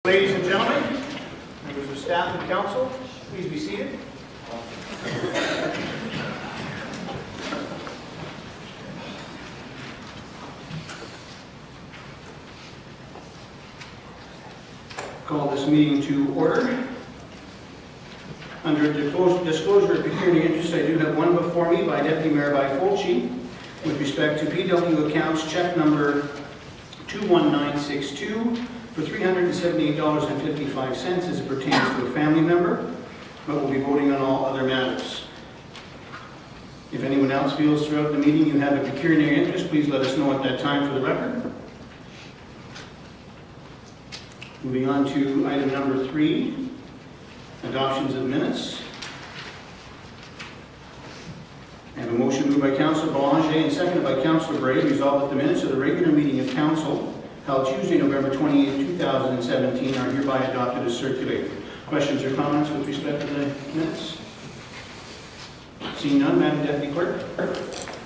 Ladies and gentlemen, members of staff and council, please be seated. Call this meeting to order. Under disclosure of pecuniary interest, I do have one before me by Deputy Mayor Fulci with respect to PW accounts check number 21962 for $378.55 as it pertains to a family member, but we'll be voting on all other matters. If anyone else feels throughout the meeting you have a pecuniary interest, please let us know at that time for the record. Moving on to item number 3, adoptions of minutes. I have a motion moved by Councillor Belanger and seconded by Councillor Bray, resolved that the minutes of the regular meeting of Council held Tuesday, November 28, 2017 are hereby adopted as circulated. Questions or comments with respect to the minutes? Seeing none, Madam Deputy Clerk.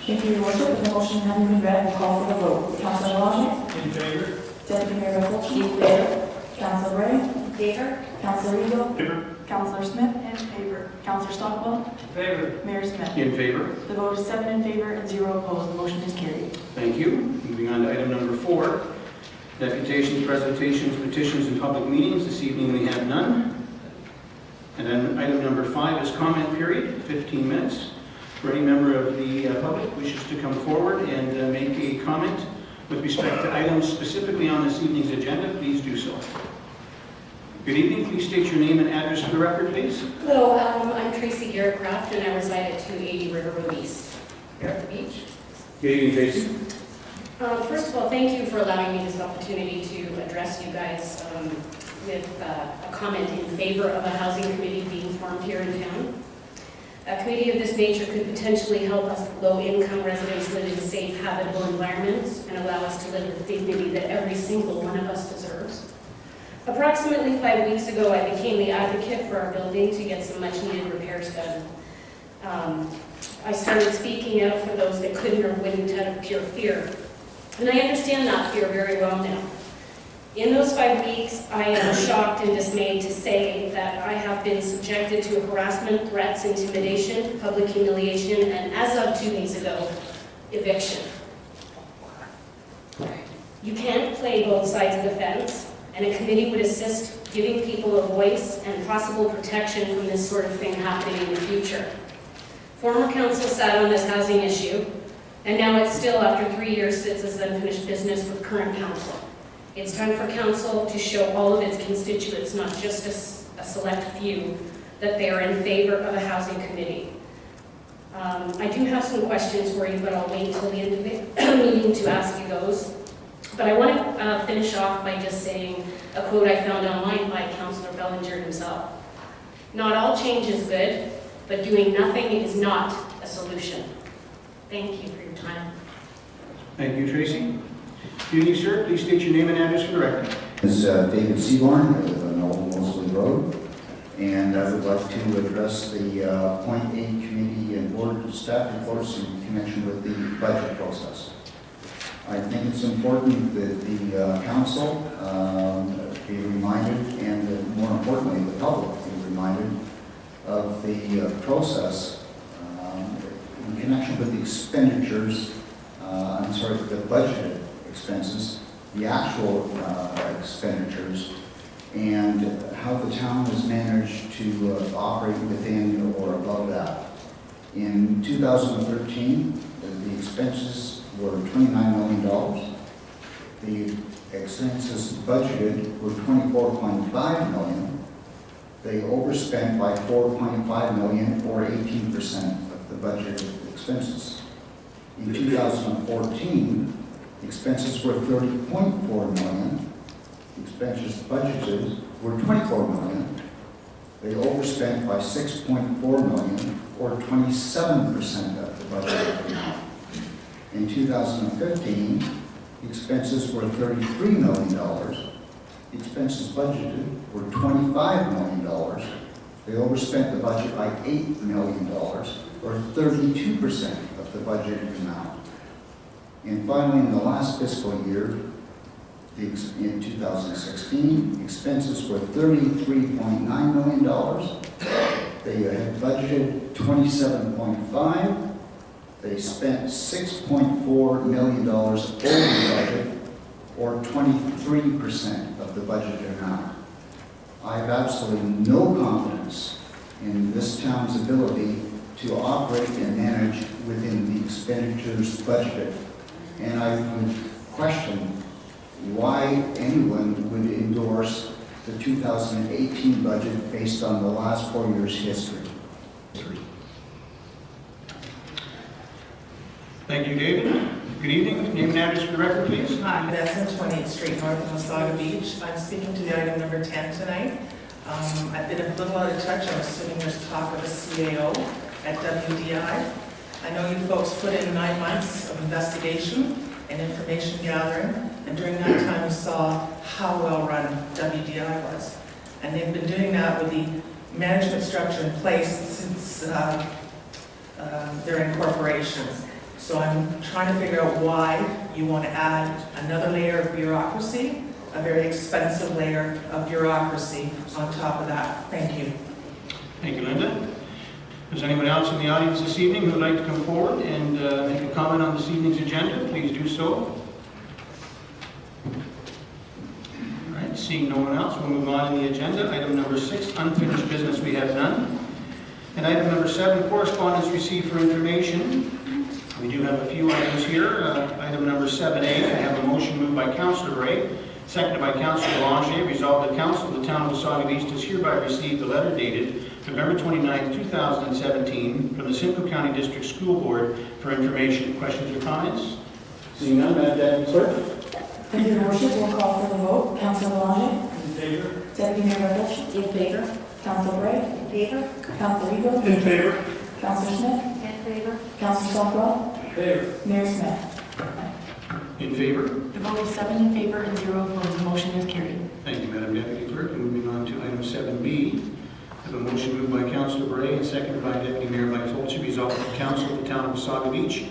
Thank you, Your Worship. The motion having been read, we'll call for the vote. Councillor Belanger? In favor. Deputy Mayor Fulci? In favor. Councillor Bray? In favor. Councillor Eagle? In favor. Councillor Smith? In favor. Councillor Stockwell? In favor. Mayor Smith? In favor. The vote is 7 in favor and 0 opposed. The motion is carried. Thank you. Moving on to item number 4, deputations, presentations, petitions, and public meetings. This evening we have none. And then item number 5 is comment period, 15 minutes. For any member of the public who wishes to come forward and make a comment with respect to items specifically on this evening's agenda, please do so. Good evening. Please state your name and address for the record, please. Hello, I'm Tracy Garrett-Craft, and I reside at 280 Riverview East, here at the beach. Good evening, Tracy. First of all, thank you for allowing me this opportunity to address you guys with a comment in favor of a housing committee being formed here in town. A committee of this nature could potentially help us low-income residents live in safe, habitable environments and allow us to live with dignity that every single one of us deserves. Approximately 5 weeks ago, I became the advocate for our building to get some much-needed repairs done. I started speaking out for those that couldn't or wouldn't out of pure fear. And I understand that fear very well now. In those 5 weeks, I am shocked and dismayed to say that I have been subjected to harassment, threats, intimidation, public humiliation, and as of 2 days ago, eviction. You can't play both sides of the fence, and a committee would assist giving people a voice and possible protection from this sort of thing happening in the future. Former council sat on this housing issue, and now it still, after 3 years, sits as unfinished business with current council. It's time for council to show all of its constituents, not just a select few, that they are in favor of a housing committee. I do have some questions for you, but I'll wait until the end of the meeting to ask you those. But I want to finish off by just saying a quote I found online by Councillor Bellinger himself. Not all change is good, but doing nothing is not a solution. Thank you for your time. Thank you, Tracy. Good evening, sir. Please state your name and address for the record. This is David Seaborn. I live on Old Mosley Road, and I would like to address the Point 8 committee and board staff reports in connection with the budget process. I think it's important that the council be reminded, and more importantly, the public be reminded of the process in connection with the expenditures, the budgeted expenses, the actual expenditures, and how the town has managed to operate within or above that. In 2013, the expenses were $29 million. The expenses budgeted were $24.5 million. They overspent by $4.5 million, or 18% of the budgeted expenses. In 2014, expenses were $30.4 million. Expenses budgeted were $24 million. They overspent by $6.4 million, or 27% of the budgeted amount. In 2015, expenses were $33 million. Expenses budgeted were $25 million. They overspent the budget by $8 million, or 32% of the budgeted amount. And finally, in the last fiscal year, In 2016, expenses were $33.9 million. They had budgeted $27.5. They spent $6.4 million over the budget, or 23% of the budgeted amount. I have absolutely no confidence in this town's ability to operate and manage within the expenditures budgeted. And I would question why anyone would endorse the 2018 budget based on the last 4 years' history. Thank you, David. Good evening. Name and address for the record, please. Hi, that's on 28th Street, north of Wasaga Beach. I'm speaking to the item number 10 tonight. I've been a little out of touch. I'm assuming there's talk of a CAO at WDI. I know you folks put in 9 months of investigation and information gathering, and during that time you saw how well run WDI was. And they've been doing that with the management structure in place since their incorporation. So I'm trying to figure out why you want to add another layer of bureaucracy, a very expensive layer of bureaucracy on top of that. Thank you. Thank you, Linda. Is anyone else in the audience this evening who would like to come forward and make a comment on this evening's agenda? Please do so. All right, seeing no one else, we'll move on in the agenda. Item number 6, unfinished business, we have none. And item number 7, correspondence received for information. We do have a few items here. Item number 7A, I have a motion moved by Councillor Ray, seconded by Councillor Belanger. Resolved that Council of the Town of Wasaga East has hereby received a letter dated November 29, 2017 from the Simcoe County District School Board for information. Questions or comments? Seeing none, Madam Deputy Clerk. Thank you, Your Worship. We'll call for the vote. Councillor Belanger. In favor. Deputy Mayor Bartolci. In favor? Councillor Bray. In favor? Councillor Eagle. In favor. Councillor Smith. In favor? Councillor Stockwell. In favor. Mayor Smith. In favor. The vote is 7 in favor and 0 opposed. The motion is carried. Thank you, Madam Deputy Clerk. And moving on to item 7B. I have a motion moved by Councillor Bray and seconded by Deputy Mayor Bartolci. Resolved that the Council of the Town of Wasaga Beach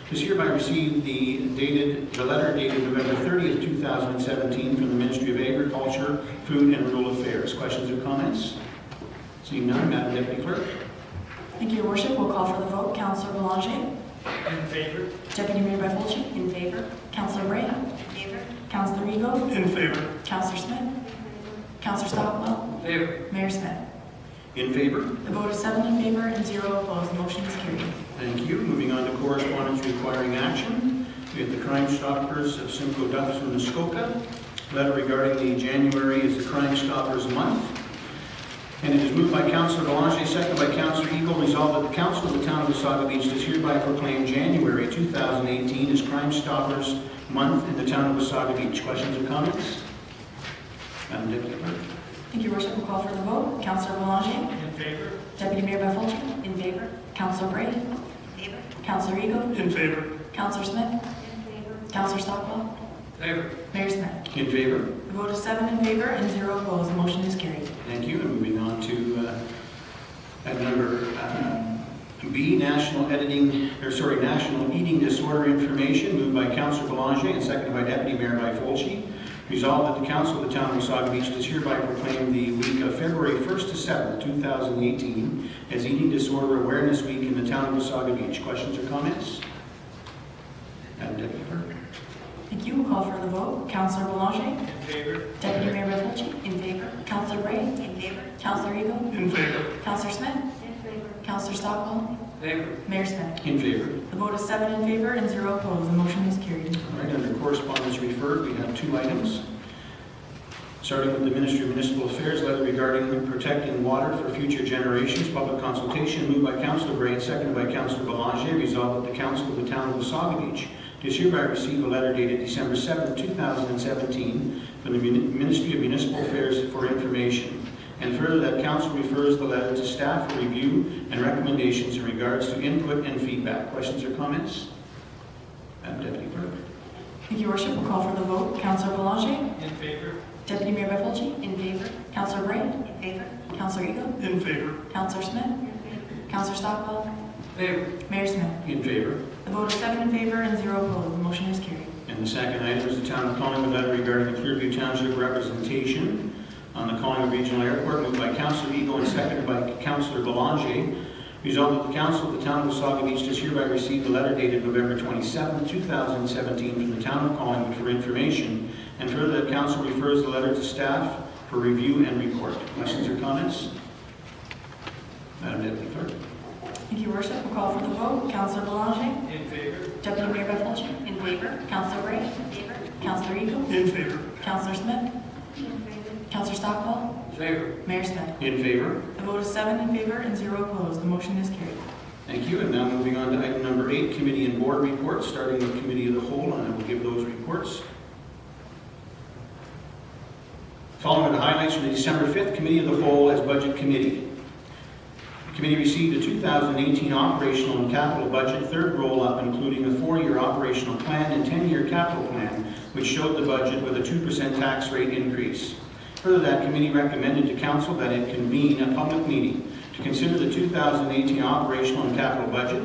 does hereby receive the letter dated November 30th, 2017 from the Ministry of Agriculture, Food and Rural Affairs. Questions or comments? Seeing none, Madam Deputy Clerk. Thank you, Your Worship. We'll call for the vote. Councillor Belanger. In favor. Deputy Mayor Bartolci. In favor? Councillor Bray. In favor? Councillor Eagle. In favor. Councillor Smith. Councillor Stockwell. In favor. Mayor Smith. In favor. The vote is 7 in favor and 0 opposed. The motion is carried. Thank you. Moving on to correspondence requiring action. We have the Crime Stoppers of Simcoe, Duffus, and Muskoka. Letter regarding the January is the Crime Stoppers Month. And it is moved by Councillor Belanger, seconded by Councillor Eagle. Resolved that the Council of the Town of Wasaga Beach does hereby proclaim January 2018 as Crime Stoppers Month in the Town of Wasaga Beach. Questions or comments? Madam Deputy Clerk. Thank you, Your Worship. We'll call for the vote. Councillor Belanger. In favor. Deputy Mayor Bartolci. In favor? Councillor Bray. In favor? Councillor Eagle. In favor. Councillor Smith. In favor? Councillor Stockwell. Favor. Mayor Smith. In favor. The vote is 7 in favor and 0 opposed. The motion is carried. Thank you. And moving on to item number B, National Eating Disorder Information, moved by Councillor Belanger and seconded by Deputy Mayor Bartolci. Resolved that the Council of the Town of Wasaga Beach does hereby proclaim the week of February 1st to 7th, 2018 as Eating Disorder Awareness Week in the Town of Wasaga Beach. Questions or comments? Madam Deputy Clerk. Thank you. We'll call for the vote. Councillor Belanger. In favor. Deputy Mayor Bartolci. In favor? Councillor Bray. In favor? Councillor Eagle. In favor. Councillor Smith. In favor? Councillor Stockwell. Favor. Mayor Smith. In favor. The vote is 7 in favor and 0 opposed. The motion is carried. All right, under correspondence referred, we have 2 items. Starting with the Ministry of Municipal Affairs, letter regarding protecting water for future generations, public consultation, moved by Councillor Bray and seconded by Councillor Belanger. Resolved that the Council of the Town of Wasaga Beach does hereby receive a letter dated December 7, 2017 from the Ministry of Municipal Affairs for information. And further, that Council refers the letter to staff for review and recommendations in regards to input and feedback. Questions or comments? Madam Deputy Clerk. Thank you, Your Worship. We'll call for the vote. Councillor Belanger. In favor. Deputy Mayor Bartolci. In favor? Councillor Bray. In favor? Councillor Eagle. In favor. Councillor Smith. In favor? Councillor Stockwell. Favor. Mayor Smith. In favor. The vote is 7 in favor and 0 opposed. The motion is carried. And the second item is the Town of Collingwood letter regarding the Clearview Township representation on the Collingwood Regional Airport, moved by Councillor Eagle and seconded by Councillor Belanger. Resolved that the Council of the Town of Wasaga Beach does hereby receive a letter dated November 27, 2017 from the Town of Collingwood for information, and further that Council refers the letter to staff for review and report. Questions or comments? Madam Deputy Clerk. Thank you, Worship. We'll call for the vote. Councillor Belanger. In favor. Deputy Mayor Bethel. In favor? Councillor Bray. In favor? Councillor Eagle. In favor. Councillor Smith. In favor. Councillor Stockwell. In favor. Mayor Smith. In favor. The vote is 7 in favor and 0 opposed. The motion is carried. Thank you. And now moving on to item number 8, Committee and Board reports, starting with Committee of the Whole, and I will give those reports. Following are the highlights from the December 5th Committee of the Whole as Budget Committee. The committee received a 2018 operational and capital budget third roll-up, including a 4-year operational plan and 10-year capital plan, which showed the budget with a 2% tax rate increase. Further, that committee recommended to Council that it convene a public meeting to consider the 2018 operational and capital budget,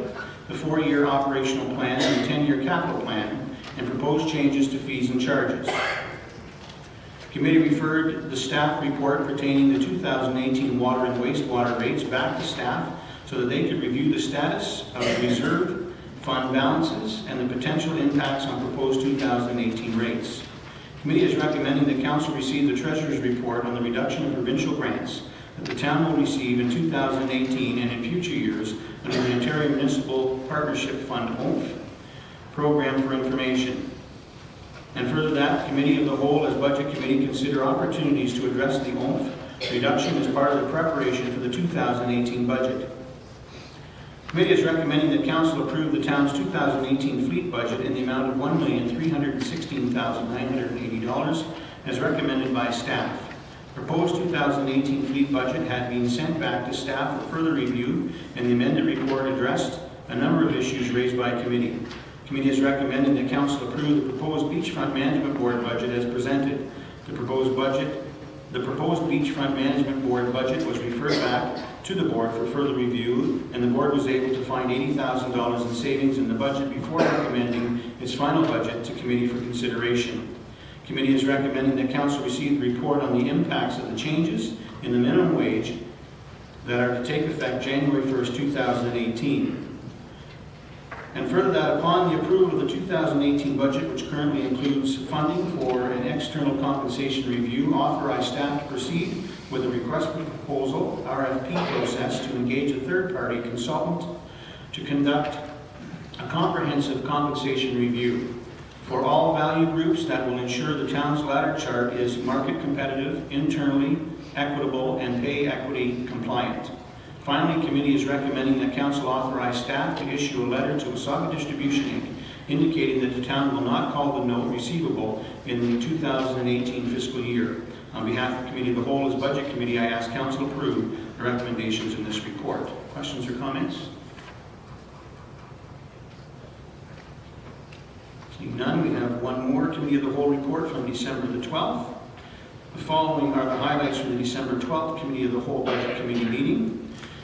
the 4-year operational plan and the 10-year capital plan, and proposed changes to fees and charges. The committee referred the staff report pertaining to 2018 water and wastewater rates back to staff so that they could review the status of the reserve fund balances and the potential impacts on proposed 2018 rates. The committee is recommending that Council receive the Treasurer's report on the reduction of provincial grants that the town will receive in 2018 and in future years under the Ontario Municipal Partnership Fund OMF program for information. And further that, Committee of the Whole as Budget Committee consider opportunities to address the OMF reduction as part of the preparation for the 2018 budget. The committee is recommending that Council approve the town's 2018 fleet budget in the amount of $1,316,980 as recommended by staff. The proposed 2018 fleet budget had been sent back to staff for further review, and the amended report addressed a number of issues raised by committee. The committee is recommending that Council approve the proposed Beachfront Management Board budget as presented. The proposed Beachfront Management Board budget was referred back to the Board for further review, and the Board was able to find $80,000 in savings in the budget before recommending its final budget to committee for consideration. The committee is recommending that Council receive the report on the impacts of the changes in the minimum wage that are to take effect January 1st, 2018. And further that upon the approval of the 2018 budget, which currently includes funding for an external compensation review, authorize staff to proceed with a request for proposal, RFP process, to engage a third-party consultant to conduct a comprehensive compensation review for all value groups that will ensure the town's ladder chart is market competitive, internally equitable, and pay equity compliant. Finally, committee is recommending that Council authorize staff to issue a letter to Wasaga Distribution Inc. indicating that the town will not call the note receivable in the 2018 fiscal year. On behalf of the Committee of the Whole as Budget Committee, I ask Council approve the recommendations in this report. Questions or comments? Seeing none, we have one more Committee of the Whole report from December the 12th. The following are the highlights from the December 12th Committee of the Whole Budget Committee meeting.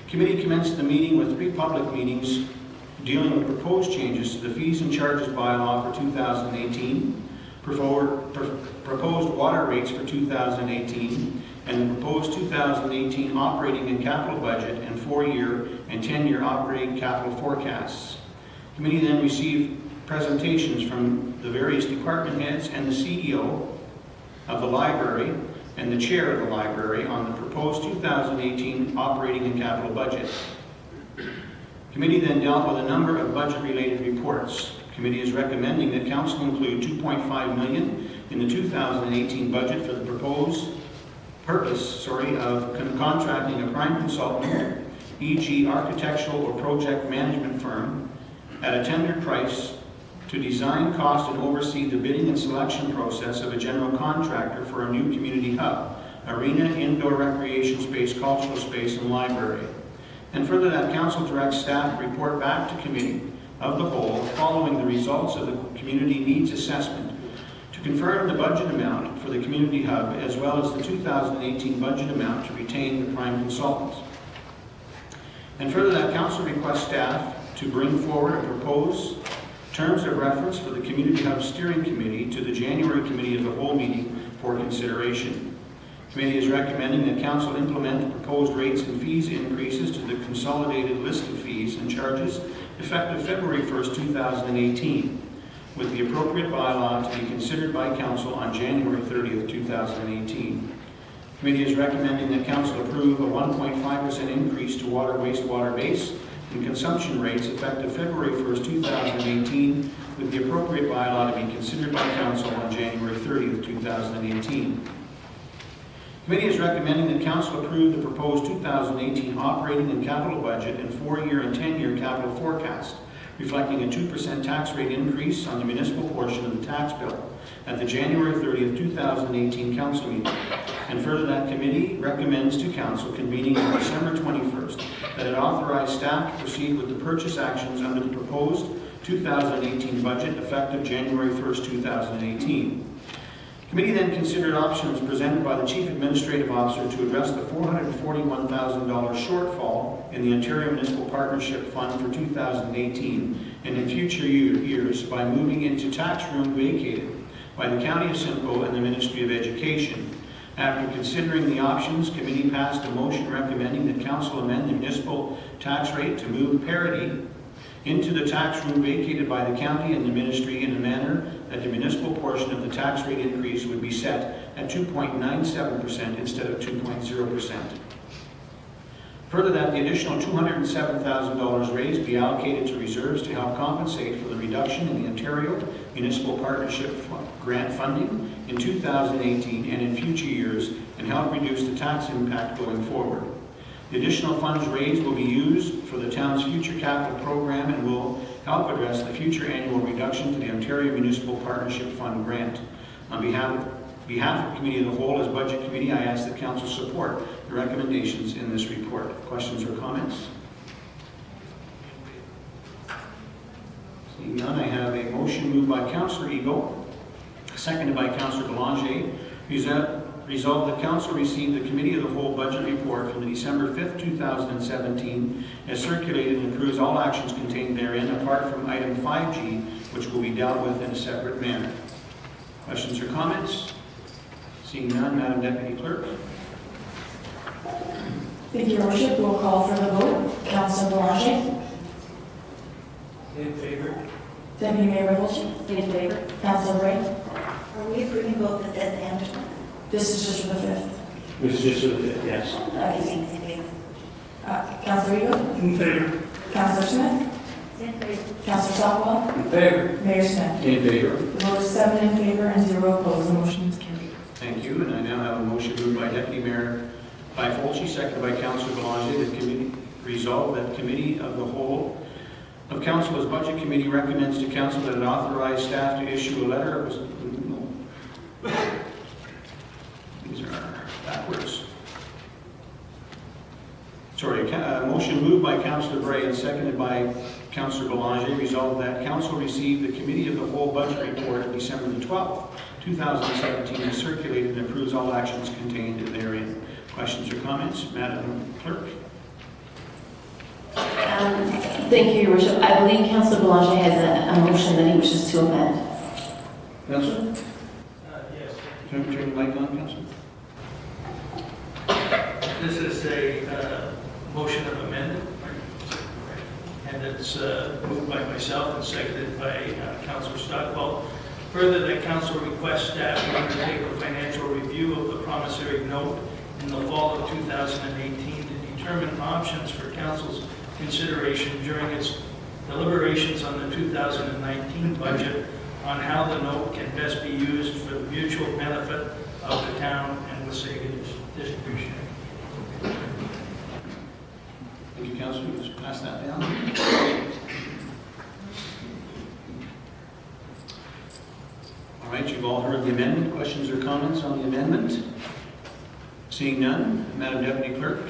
Committee commenced the meeting with 3 public meetings dealing with proposed changes to the fees and charges bylaw for 2018, proposed water rates for 2018, and the proposed 2018 operating and capital budget and 4-year and 10-year operating capital forecasts. Committee then received presentations from the various department heads and the CEO of the library and the chair of the library on the proposed 2018 operating and capital budget. Committee then dealt with a number of budget-related reports. Committee is recommending that Council include $2.5 million in the 2018 budget for the proposed purpose of contracting a prime consultant, e.g. architectural or project management firm, at a tendered price to design, cost, and oversee the bidding and selection process of a general contractor for a new community hub, arena, indoor recreation space, cultural space, and library. And further that Council directs staff to report back to Committee of the Whole following the results of the community needs assessment to confirm the budget amount for the community hub as well as the 2018 budget amount to retain the prime consultants. And further that Council requests staff to bring forward a proposed Terms of reference for the Community Hub Steering Committee to the January Committee of the Whole meeting for consideration. The committee is recommending that Council implement the proposed rates and fees increases to the consolidated list of fees and charges effective February 1st, 2018, with the appropriate bylaw to be considered by Council on January 30th, 2018. The committee is recommending that Council approve a 1.5% increase to water wastewater base and consumption rates effective February 1st, 2018, with the appropriate bylaw to be considered by Council on January 30th, 2018. The committee is recommending that Council approve the proposed 2018 operating and capital budget and 4-year and 10-year capital forecast, reflecting a 2% tax rate increase on the municipal portion of the tax bill at the January 30th, 2018 Council meeting. And further, that committee recommends to Council convening on December 21st that it authorize staff to proceed with the purchase actions under the proposed 2018 budget effective January 1st, 2018. The committee then considered options presented by the Chief Administrative Officer to address the $441,000 shortfall in the Ontario Municipal Partnership Fund for 2018 and in future years by moving into tax room vacated by the County of Simcoe and the Ministry of Education. After considering the options, committee passed a motion recommending that Council amend the municipal tax rate to move parity into the tax room vacated by the county and the ministry in a manner that the municipal portion of the tax rate increase would be set at 2.97% instead of 2.0%. Further, that the additional $207,000 raised be allocated to reserves to help compensate for the reduction in the Ontario Municipal Partnership grant funding in 2018 and in future years and help reduce the tax impact going forward. The additional funds raised will be used for the town's future capital program and will help address the future annual reduction to the Ontario Municipal Partnership Fund grant. On behalf of the Committee of the Whole as Budget Committee, I ask that Council support the recommendations in this report. Questions or comments? Seeing none, I have a motion moved by Councillor Eagle, seconded by Councillor Belanger. Resolved that Council receive the Committee of the Whole Budget Report from the December 5th, 2017, as circulated and approves all actions contained therein, apart from item 5G, which will be dealt with in a separate manner. Questions or comments? Seeing none, Madam Deputy Clerk. Thank you, Your Worship. We'll call for the vote. Councilor Belanger. In favor. Deputy Mayor Revolta. In favor? Councilor Bray. Are we approving both the 5th and 12th? This is just for the 5th. This is just for the 5th, yes. Okay, thanks, in favor. Councilor Eagle. In favor. Councilor Smith. In favor. Councilor Stockwell. In favor. Mayor Smith. In favor. The vote is 7 in favor and 0 opposed. The motion is carried. Thank you, and I now have a motion moved by Deputy Mayor Fulci, seconded by Councillor Belanger, that committee resolve that Committee of the Whole of Council as Budget Committee recommends to Council that it authorize staff to issue a letter. These are backwards. Sorry, motion moved by Councillor Bray and seconded by Councillor Belanger, resolved that Council receive the Committee of the Whole Budget Report December the 12th, 2017, as circulated and approves all actions contained therein. Questions or comments? Madam Clerk. Thank you, Your Worship. I believe Councillor Belanger has a motion that he wishes to amend. Councillor? Yes. Turn the mic on, Councillor. This is a motion of amendment, and it's moved by myself and seconded by Councillor Stockwell. Further, that Council requests staff to undertake a financial review of the promissory note in the fall of 2018 to determine options for Council's consideration during its deliberations on the 2019 budget on how the note can best be used for the mutual benefit of the town and Wasaga distribution. Thank you, Councillor. Just pass that down. All right, you've all heard the amendment. Questions or comments on the amendment? Seeing none, Madam Deputy Clerk.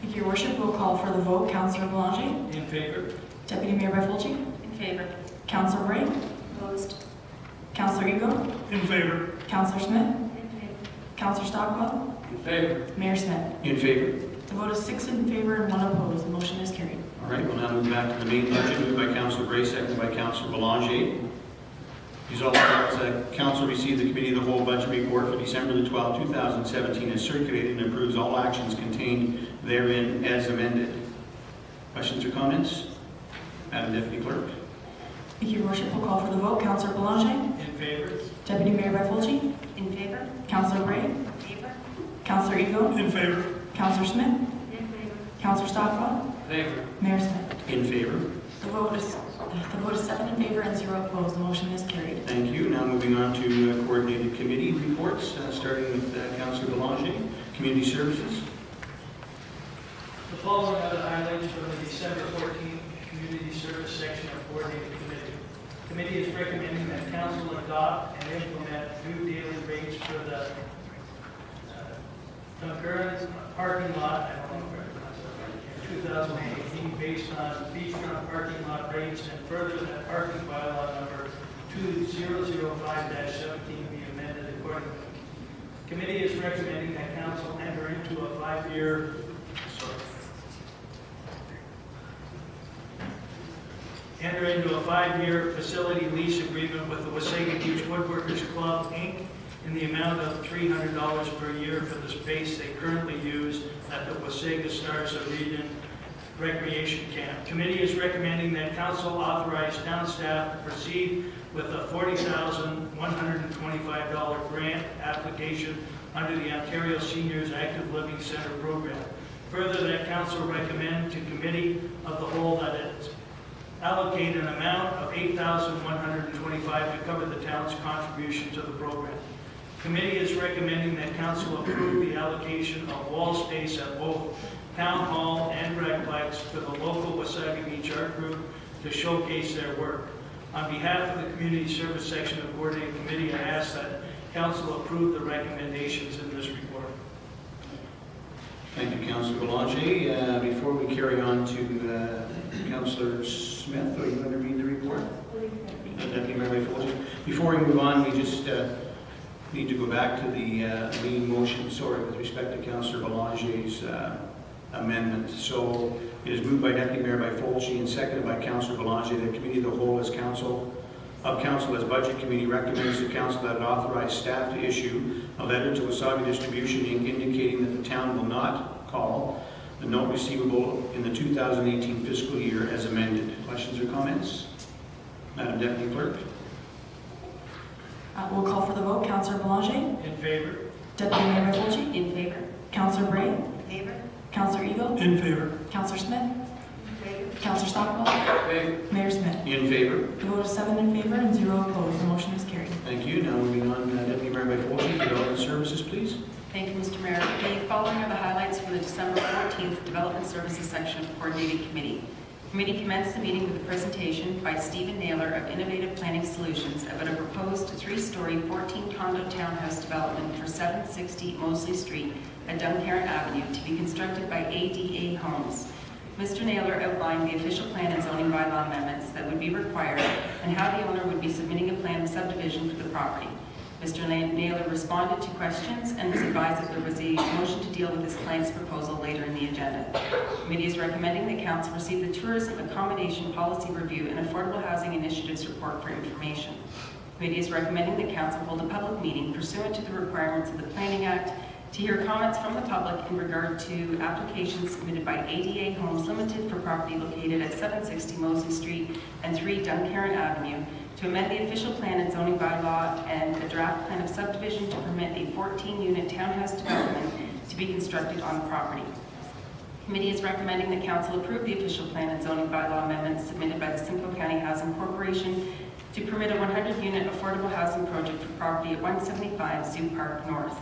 Thank you, Your Worship. We'll call for the vote. Councilor Belanger. In favor? Deputy Mayor Fulci. In favor. Councilor Bray. Opposed? Councilor Eagle. In favor. Councilor Smith. In favor. Councilor Stockwell. In favor. Mayor Smith. In favor. The vote is 6 in favor and 1 opposed. The motion is carried. All right, we'll now move back to the main budget, moved by Councillor Bray, seconded by Councillor Belanger. Resolved that Council receive the Committee of the Whole Budget Report for December the 12th, 2017 as circulated and approves all actions contained therein as amended. Questions or comments? Madam Deputy Clerk. Thank you, Your Worship. We'll call for the vote. Councillor Belanger. In favor? Deputy Mayor Byfolchi. In favor? Councillor Bray. In favor? Councillor Ego. In favor. Councillor Smith. In favor. Councillor Stockwell. Favor. Mayor Smith. In favor. The vote is 7 in favor and 0 opposed. The motion is carried. Thank you. Now moving on to coordinated committee reports, starting with Councillor Belanger, Community Services. The following are the highlights from the December 14th Community Service section of Coordinated Committee. The committee is recommending that council adopt and implement new daily rates for the concurrent parking lot, I don't know where it is, 2018, based on beachfront parking lot rates, and further that parking bylaw number 2005-17 be amended accordingly. The committee is recommending that council enter into a 5-year facility lease agreement with the Wasaga Beach Woodworkers Club, Inc. in the amount of $300 per year for the space they currently use at the Wasaga Stars of Eden Recreation Camp. Committee is recommending that council authorize town staff to proceed with a $40,125 grant application under the Ontario Seniors Active Living Center program. Further, that council recommend to committee of the whole that it allocate an amount of $8,125 to cover the town's contribution to the program. Committee is recommending that council approve the allocation of wall space at both Town Hall and Recplex to the local Wasaga Beach Art Group to showcase their work. On behalf of the Community Service section of Coordinating Committee, I ask that council approve the recommendations in this report. Thank you, Councillor Belanger. Before we carry on to Councillor Smith, are you going to read the report? Deputy Mayor Byfolchi. Before we move on, we just need to go back to the main motion, with respect to Councillor Belanger's amendment. So it is moved by Deputy Mayor Byfolchi and seconded by Councillor Belanger that Committee of the Whole as Council as Budget Committee recommends to Council that it authorize staff to issue a letter to Wasaga Distribution Inc. indicating that the town will not call the note receivable in the 2018 fiscal year as amended. Questions or comments? Madam Deputy Clerk. We'll call for the vote. Councillor Belanger. In favor? Deputy Mayor Byfolchi. In favor. Councillor Bray. In favor? Councillor Ego. In favor. Councillor Smith. In favor? Councillor Stockwell. Mayor Smith. In favor. The vote is 7 in favor and 0 opposed. The motion is carried. Thank you. Now moving on, Deputy Mayor Byfolchi, Development Services, please. Thank you, Mr. Mayor. The following are the highlights from the December 14th Development Services section of Coordinated Committee. Committee commenced the meeting with a presentation by Stephen Naylor of Innovative Planning Solutions about a proposed 3-story 14-condo townhouse development for 760 Mosley Street at Duncarron Avenue to be constructed by ADA Homes. Mr. Naylor outlined the official plan and zoning bylaw amendments that would be required and how the owner would be submitting a plan of subdivision for the property. Mr. Naylor responded to questions and was advised that there was a motion to deal with his client's proposal later in the agenda. The committee is recommending that council receive the Tourism Accommodation Policy Review and Affordable Housing Initiatives report for information. The committee is recommending that council hold a public meeting pursuant to the requirements of the Planning Act to hear comments from the public in regard to applications submitted by ADA Homes Limited for property located at 760 Mosley Street and 3 Duncarron Avenue to amend the official plan and zoning bylaw and a draft plan of subdivision to permit a 14-unit townhouse development to be constructed on the property. The committee is recommending that council approve the official plan and zoning bylaw amendments submitted by the Simcoe County Housing Corporation to permit a 100-unit affordable housing project for property at 175 Zoo Park North.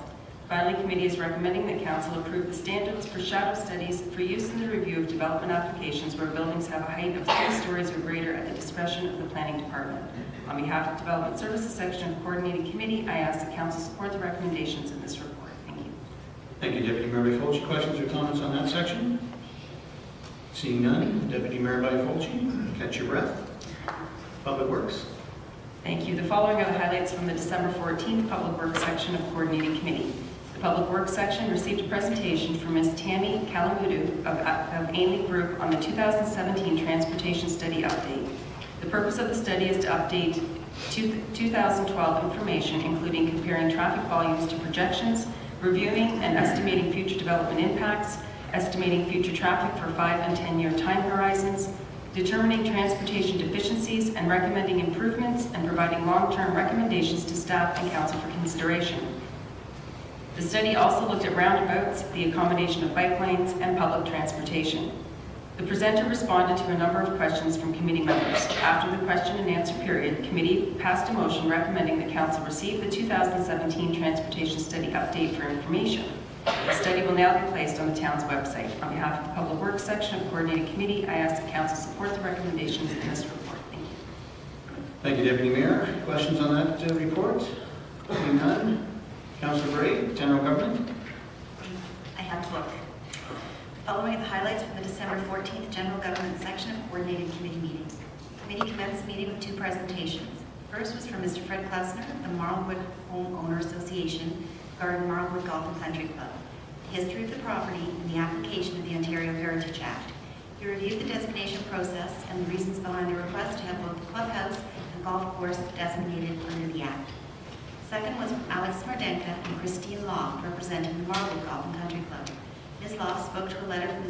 Finally, committee is recommending that council approve the standards for shadow studies for use in the review of development applications where buildings have a height of 3 stories or greater at the discretion of the planning department. On behalf of Development Services section of Coordinating Committee, I ask that council support the recommendations in this report. Thank you. Thank you, Deputy Mayor Byfolchi. Questions or comments on that section? Seeing none, Deputy Mayor Byfolchi, catch your breath. Public Works. Thank you. The following are the highlights from the December 14th Public Works section of Coordinating Committee. The Public Works section received a presentation from Ms. Tammy Kalamudu of Ainley Group on the 2017 Transportation Study Update. The purpose of the study is to update 2012 information, including comparing traffic volumes to projections, reviewing and estimating future development impacts, estimating future traffic for 5 and 10-year time horizons, determining transportation deficiencies and recommending improvements, and providing long-term recommendations to staff and council for consideration. The study also looked at roundabouts, the accommodation of bike lanes, and public transportation. The presenter responded to a number of questions from committee members. After the question and answer period, committee passed a motion recommending the council receive the 2017 Transportation Study Update for information. The study will now be placed on the town's website. On behalf of the Public Works section of Coordinated Committee, I ask that council support the recommendations in this report. Thank you. Thank you, Deputy Mayor. Questions on that report? Seeing none. Councillor Bray, General Government. I have to look. Following the highlights from the December 14th General Government section of Coordinated Committee meeting. The committee commenced the meeting with 2 presentations. First was from Mr. Fred Klausner of the Marlwood Homeowner Association, regarding Marlwood Golf and Country Club, the history of the property, and the application of the Ontario Heritage Act. He reviewed the designation process and the reasons behind the request to have both the clubhouse and golf course designated under the Act. Second was from Alex Mardenka and Christine Law, representing the Marlwood Golf and Country Club. Ms. Law spoke to a letter from the